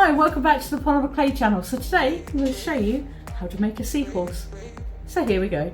Hi, welcome back to the Polymer Clay channel. So today I'm going to show you how to make a seahorse. So here we go.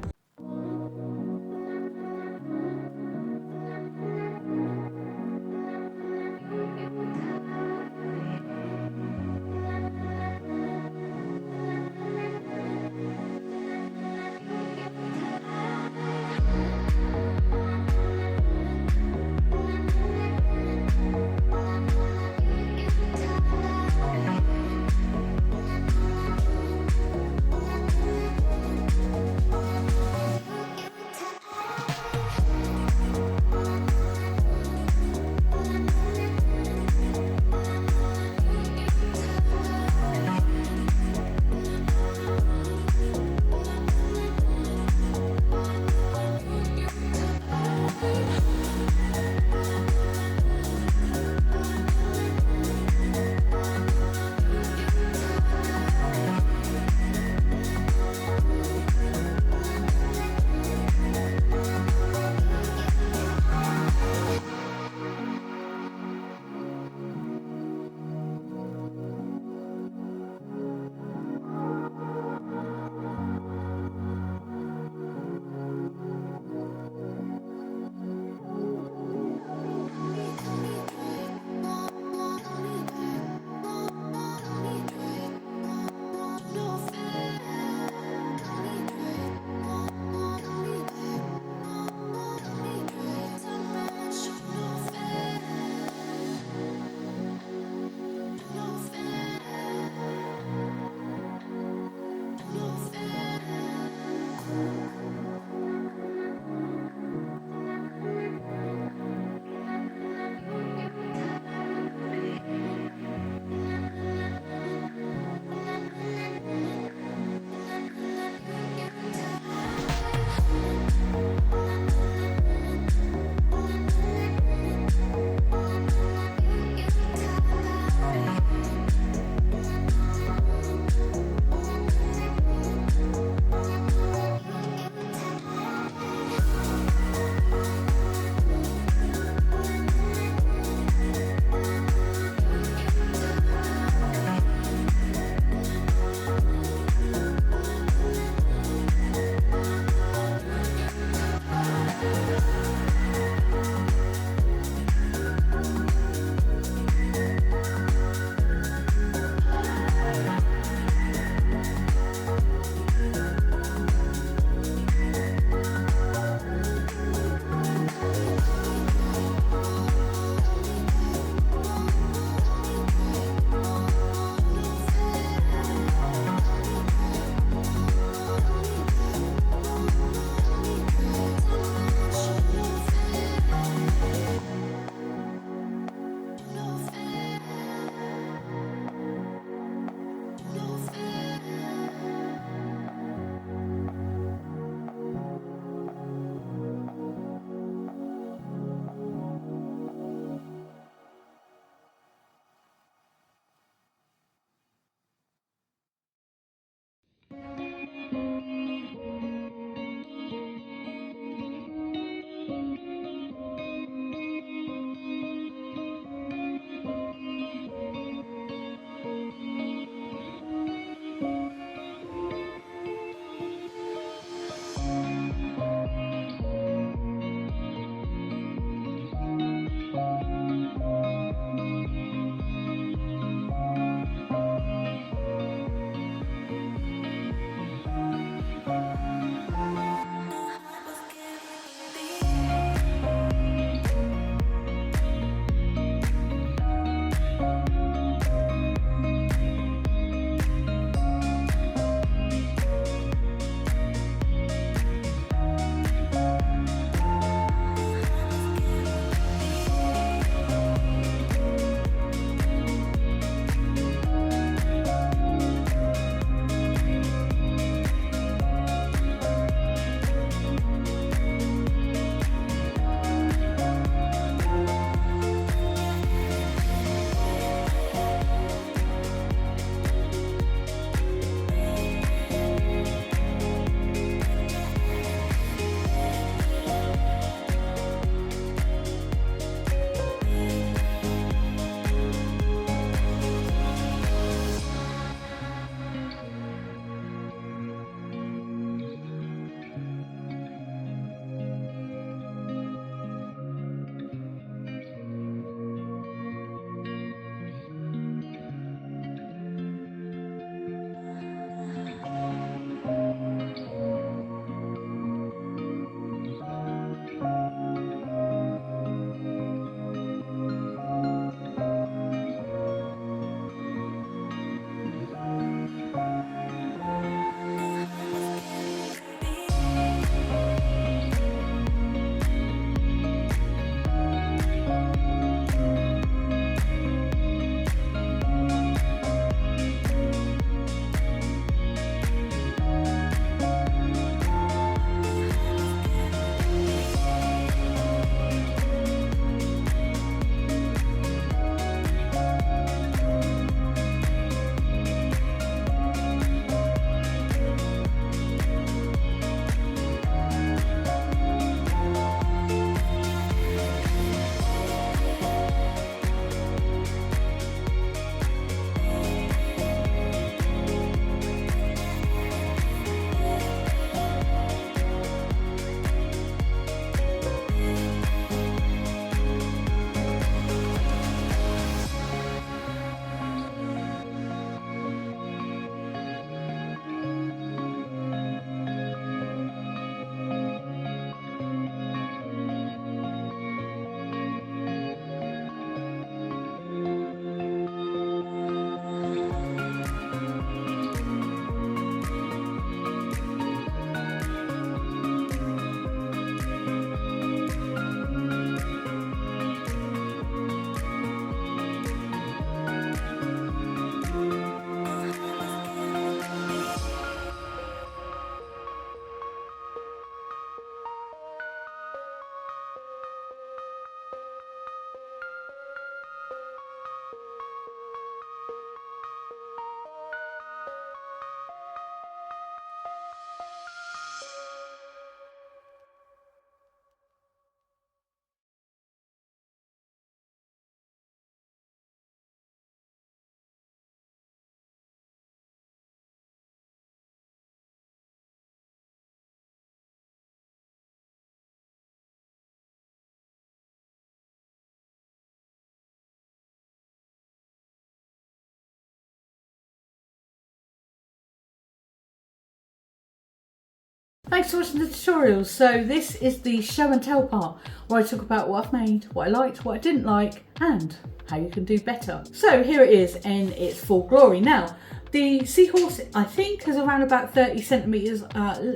Thanks for watching the tutorial. So this is the show and tell part where I talk about what I've made, what I liked, what I didn't like, and how you can do better. So here it is in its full glory. Now, the Seahorse, I think, is around about 30 centimeters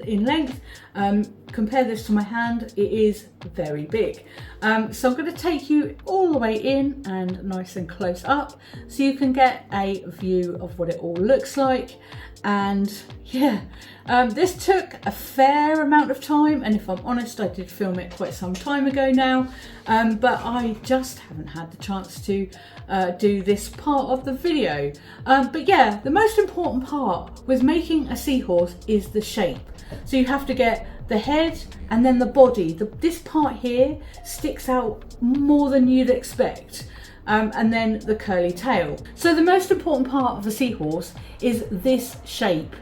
in length. Compare this to my hand, it is very big. So I'm going to take you all the way in and nice and close up so you can get a view of what it all looks like. And yeah, this took a fair amount of time, and if I'm honest, I did film it quite some time ago now, but I just haven't had the chance to do this part of the video. But yeah, the most important part with making a seahorse is the shape. So you have to get the head and then the body. This part here sticks out more than you'd expect. And then the curly tail. So the most important part of a seahorse is this shape.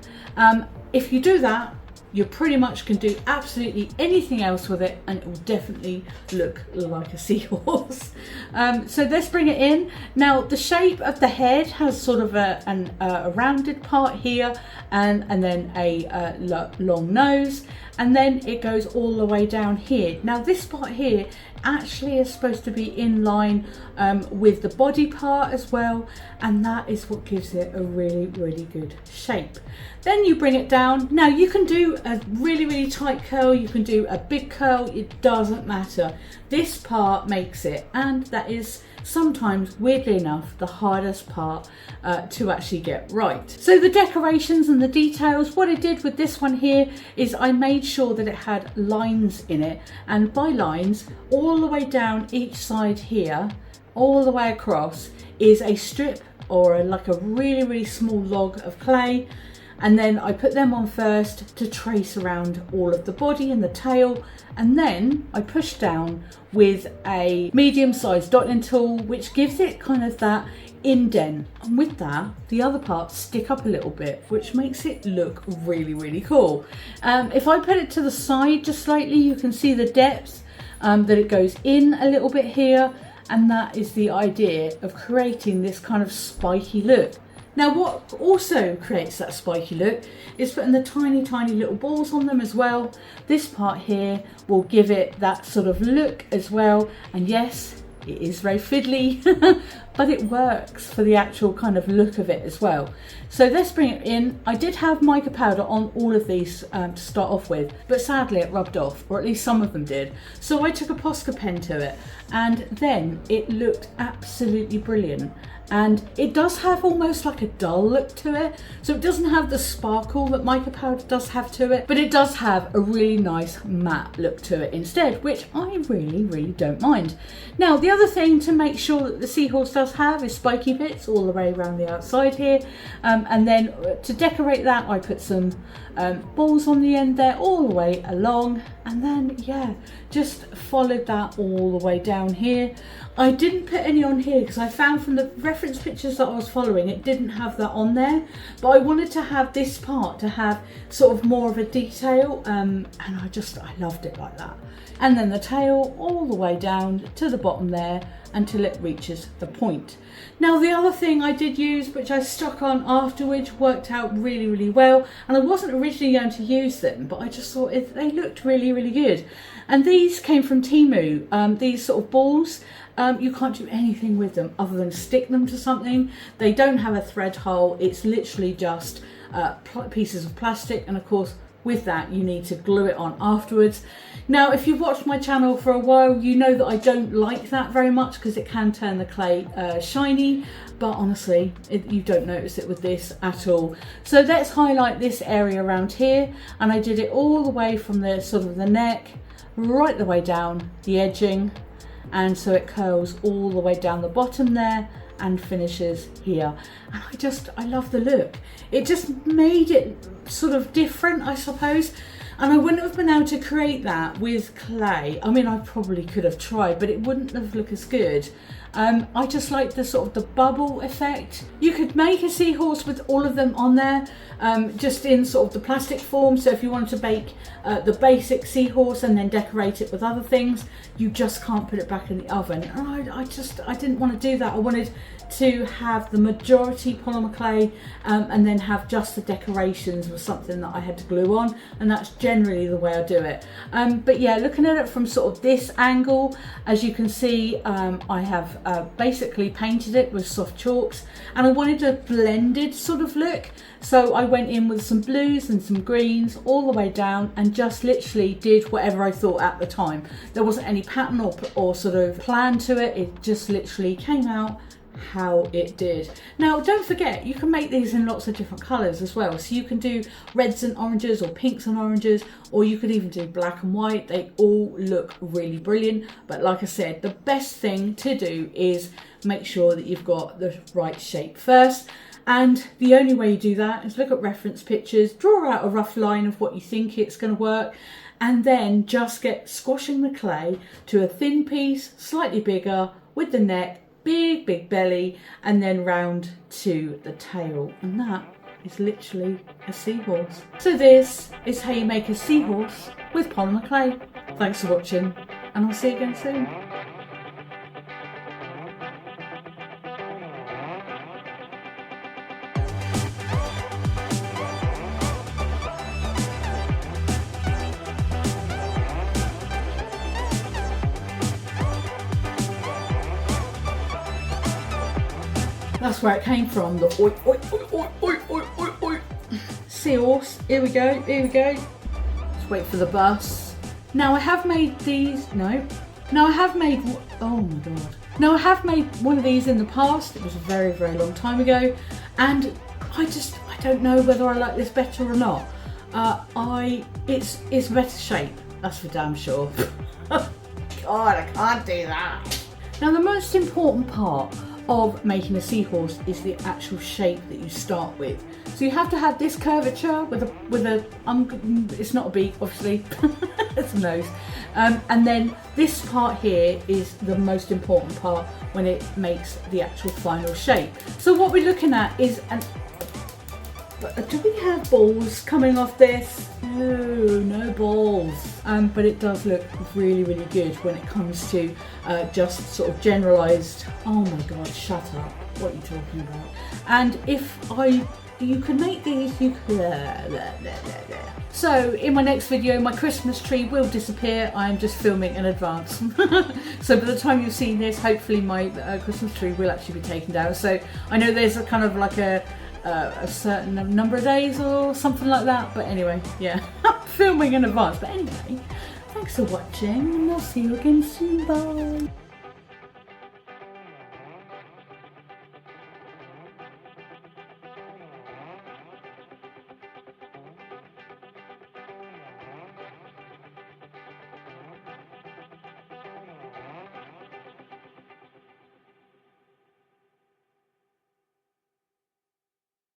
If you do that, you pretty much can do absolutely anything else with it and it will definitely look like a seahorse. So let's bring it in. Now the shape of the head has sort of a rounded part here and then a long nose, and then it goes all the way down here. Now this part here actually is supposed to be in line with the body part as well, and that is what gives it a really good shape. Then you bring it down. Now you can do a really tight curl, you can do a big curl, it doesn't matter. This part makes it, and that is sometimes, weirdly enough, the hardest part to actually get right. So the decorations and the details, what I did with this one here is I made sure that it had lines in it, and by lines, all the way down each side here, all the way across, is a strip or like a really small log of clay. And then I put them on first to trace around all of the body and the tail, and then I push down with a medium-sized dotting tool, which gives it kind of that indent, and with that the other parts stick up a little bit, which makes it look really cool. If I put it to the side just slightly, you can see the depth that it goes in a little bit here, and that is the idea of creating this kind of spiky look. Now what also creates that spiky look is putting the tiny little balls on them as well. This part here will give it that sort of look as well, and yes, it is very fiddly, but it works for the actual kind of look of it as well. So let's bring it in. I did have mica powder on all of these to start off with, but sadly it rubbed off, or at least some of them did. So I took a Posca pen to it, and then it looked absolutely brilliant. And it does have almost like a dull look to it, so it doesn't have the sparkle that mica powder does have to it, but it does have a really nice matte look to it instead, which I really don't mind. Now the other thing to make sure that the seahorse does have is spiky bits all the way around the outside here, and then to decorate that I put some balls on the end there all the way along, and then yeah, just followed that all the way down here. I didn't put any on here because I found from the reference pictures that I was following it didn't have that on there, but I wanted to have this part to have sort of more of a detail, and I loved it like that. And then the tail all the way down to the bottom there until it reaches the point. Now the other thing I did use, which I stuck on afterwards, worked out really well, and I wasn't originally going to use them, but I just thought they looked really good. And these came from Temu, these sort of balls. You can't do anything with them other than stick them to something. They don't have a thread hole, it's literally just pieces of plastic, and of course with that you need to glue it on afterwards. Now if you've watched my channel for a while, you know that I don't like that very much because it can turn the clay shiny, but honestly you don't notice it with this at all. So let's highlight this area around here, and I did it all the way from the sort of the neck right the way down the edging, and so it curls all the way down the bottom there and finishes here. And I love the look. It just made it sort of different, I suppose. And I wouldn't have been able to create that with clay. I mean, I probably could have tried, but it wouldn't have looked as good. I just like the sort of the bubble effect. You could make a seahorse with all of them on there, just in sort of the plastic form. So if you wanted to bake the basic seahorse and then decorate it with other things, you just can't put it back in the oven. And I didn't want to do that. I wanted to have the majority polymer clay, and then have just the decorations with something that I had to glue on, and that's generally the way I do it. But yeah, looking at it from sort of this angle, as you can see, I have basically painted it with soft chalks, and I wanted a blended sort of look. So I went in with some blues and some greens all the way down and just literally did whatever I thought at the time. There wasn't any pattern or sort of plan to it. It just literally came out how it did. Now don't forget, you can make these in lots of different colours as well. So you can do reds and oranges or pinks and oranges, or you could even do black and white. They all look really brilliant. But like I said, the best thing to do is make sure that you've got the right shape first. And the only way you do that is look at reference pictures, draw out a rough line of what you think it's going to work, and then just get squashing the clay to a thin piece, slightly bigger, with the neck, big belly, and then round to the tail. And that is literally a seahorse. So this is how you make a seahorse with polymer clay. Thanks for watching, and I'll see you again soon. That's where it came from, the oi, oi, oi, oi, oi, oi, oi. Seahorse, here we go, here we go. Let's wait for the bus. Now I have made these, oh my God. Now I have made one of these in the past. It was a very long time ago. And I don't know whether I like this better or not. It's a better shape, that's for damn sure. God, I can't do that. Now the most important part of making a seahorse is the actual shape that you start with. So you have to have this curvature with a it's not a beak obviously, it's a nose, and then this part here is the most important part when it makes the actual final shape. So what we're looking at is do we have balls coming off this? No balls. But it does look really good when it comes to just sort of generalised. Oh my God, shut up. What are you talking about? And you can make these, you could, So in my next video, my Christmas tree will disappear. I'm just filming in advance. So by the time you've seen this, hopefully my Christmas tree will actually be taken down. So I know there's a kind of like a certain number of days or something like that, but anyway, yeah, filming in advance. But anyway, thanks for watching, and I'll see you again soon. Bye.